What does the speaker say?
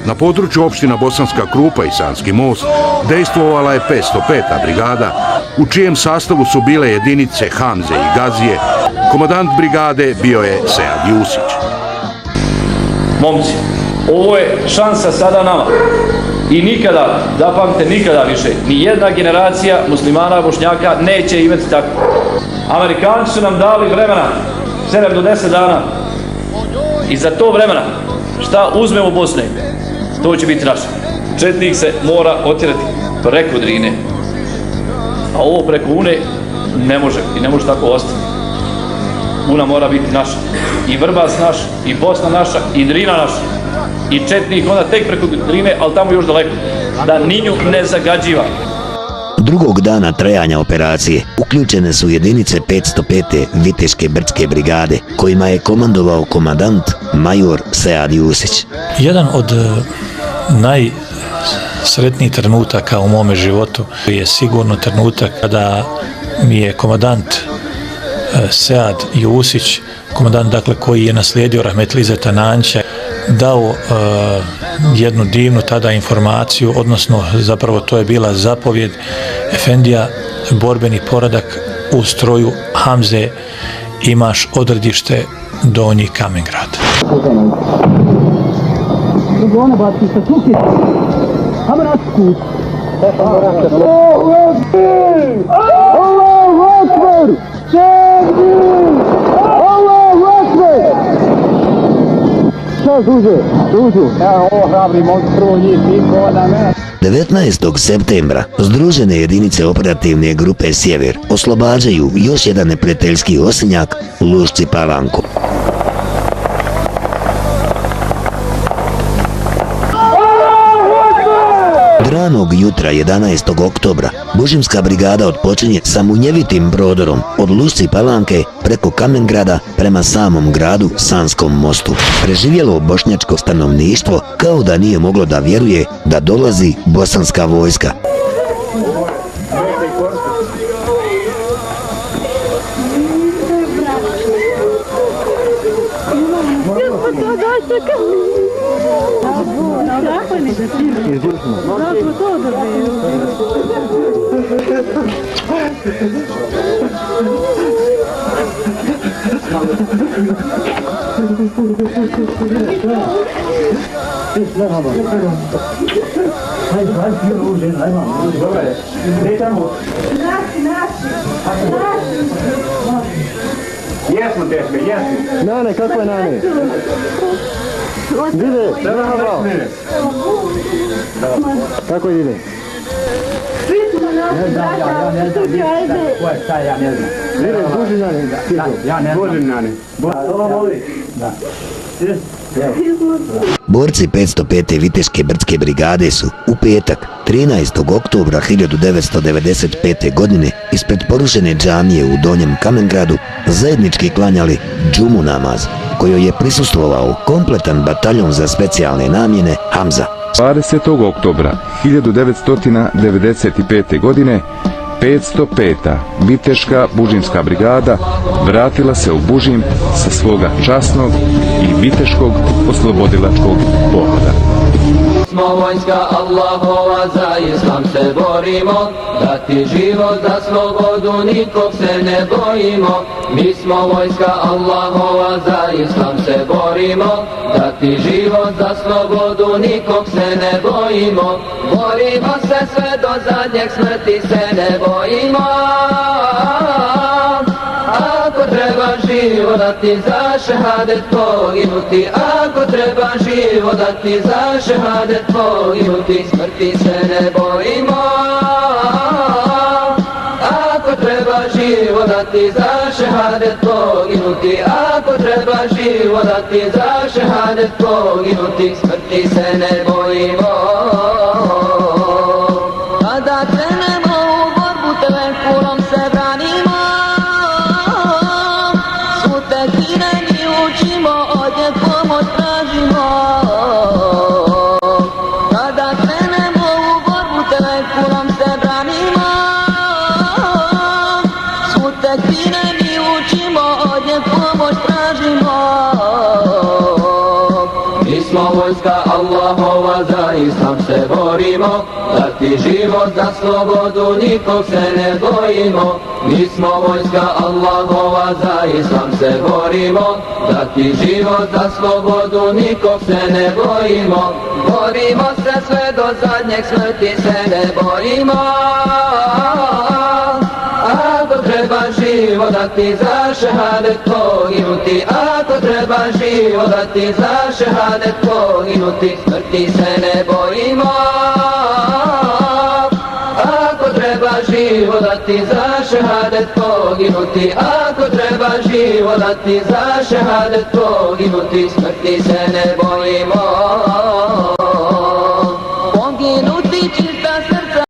Na području opština Bosanska Krupa i Sanski Most dejstvovala je 505. brigada, u čijem sastavu su bile jedinice Hamze i Gazije. Komandant brigade bio je Sead Jusić. Momci, ovo je šansa sada nama i nikada, zapamtite, nikada više ni jedna generacija muslimana, bošnjaka neće imati tako. Amerikanci su nam dali vremena 7 do 10 dana i za to vremena šta uzmemo Bosne, to će biti naše. Četnik se mora otjerati preko Drine, a ovo preko Une ne može i ne može tako ostati. Una mora biti naša, i Vrbas naš, i Bosna naša, i Drina naša, i Četnik onda tek preko Drine, ali tamo još daleko, da Ninju ne zagađiva. Drugog dana trajanja operacije uključene su jedinice 505. Viteške brdske brigade, kojima je komandovao komandant major Sead Jusić. Jedan od najsretnijih trenutaka u mome životu je sigurno trenutak kada mi je komandant Sead Jusić, komandant dakle koji je naslijedio rahmetli Izzeta Nanjića, dao jednu divnu tada informaciju, odnosno zapravo to je bila zapovjed: Efendija, borbeni poredak u stroju Hamze, imaš odredište Donji Kamengrad. Ovo hrabri mogu prvo njih niko da ne. 19. septembra združene jedinice operativne grupe Sjever oslobađaju još jedan neprijateljski osinjak u Lušci Palanku. Ranog jutra 11. oktobra Bužimska brigada otpočinje sa munjevitim prodorom od Lušci Palanke preko Kamengrada prema samom gradu Sanskom mostu. Preživjelo bošnjačko stanovništvo kao da nije moglo da vjeruje da dolazi bosanska vojska. Jesmo teško, jesmo. Nane, kako je Nane? Dide, kako je Dide? Borci 505. Viteške brdske brigade su u petak 13. oktobra 1995. godine ispred porušene džamije u Donjem Kamengradu zajednički klanjali džumu namaz, kojoj je prisustvovao kompletan bataljon za specijalne namjene Hamza. 20. oktobra 1995. godine 505. Viteška Bužimska brigada vratila se u Bužim sa svoga časnog i viteškog oslobodilačkog pohoda. Smo vojska Allahova, za islam se borimo, dati život za slobodu, nikog se ne bojimo. Mi smo vojska Allahova, za islam se borimo, dati život za slobodu, nikog se ne bojimo. Borimo se sve do zadnjeg, smrti se ne bojimo. Ako treba život dati za šehadet poginuti, ako treba život dati za šehadet poginuti, smrti se ne bojimo. Ako treba život dati za šehadet poginuti, ako treba život dati za šehadet poginuti, smrti se ne bojimo. Kada krenemo u borbu, telefonom se branimo, sutekine mi učimo, od nje pomoć tražimo. Kada krenemo u borbu, telefonom se branimo, sutekine mi učimo, od nje pomoć tražimo. Mi smo vojska Allahova, za islam se borimo, dati život za slobodu, nikog se ne bojimo. Mi smo vojska Allahova, za islam se borimo, dati život za slobodu, nikog se ne bojimo. Borimo se sve do zadnjeg, smrti se ne bojimo. Ako treba život dati za šehadet poginuti, ako treba život dati za šehadet poginuti, smrti se ne bojimo. Ako treba život dati za šehadet poginuti, ako treba život dati za šehadet poginuti, smrti se ne bojimo.